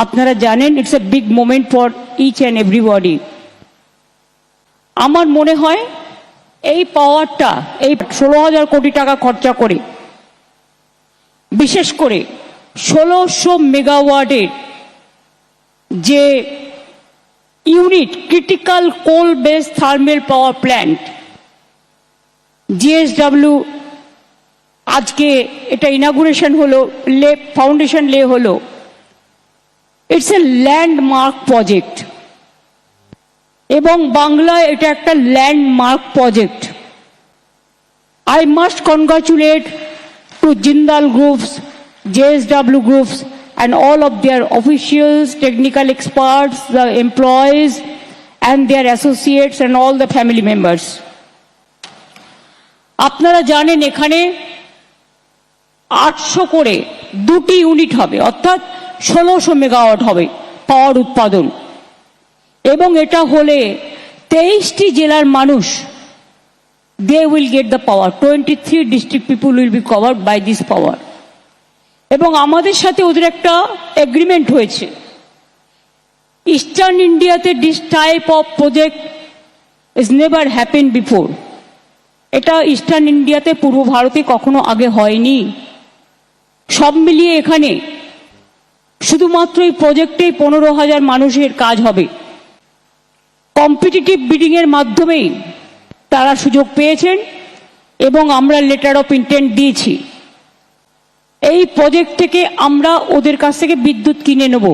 আপনারা জানেন it's a big moment for each and everybody. আমার মনে হয় এই পাওয়ারটা, এই 16,000 কোটি টাকা খরচা করে, বিশেষ করে 1600 মেগাওয়াটের যে ইউনিট, ক্রিটিক্যাল কোল base thermal power plant, GSW আজকে এটা ইনাগুরেশন হলো, ফাউন্ডেশন লে হলো। ইটস এ ল্যান্ডমার্ক প্রজেক্ট এবং বাংলায় এটা একটা landmark project. I must congratulate to Jindal Groups, JSW Groups and all of their officials, technical experts, the employees and their associates and all the family members. আপনারা জানেন এখানে 800 করে দুটি unit হবে, অর্থাৎ 1600 মেগাওয়াট হবে পাওয়ার উৎপাদন। এবং এটা হলে 23টি জেলার মানুষ, they will get the power. 23 district people will be covered by this power. এবং আমাদের সাথে ওদের একটা এগ্রিমেন্ট হয়েছে। ইস্টার্ন ইন্ডিয়াতে this type of project is never happen before. এটা ইস্টার্ন ইন্ডিয়াতে, পূর্ব ভারতে কখনো আগে হয়নি। সব মিলিয়ে এখানে শুধুমাত্র এই প্রজেক্টে 15,000 মানুষের কাজ হবে। কম্পিটিটিভ বিডিং এর মাধ্যমেই তারা সুযোগ পেয়েছেন এবং আমরা লেটার অফ ইন্টেন্ট দিয়েছি। এই প্রজেক্ট থেকে আমরা ওদের কাছ থেকে বিদ্যুৎ কিনে নেব।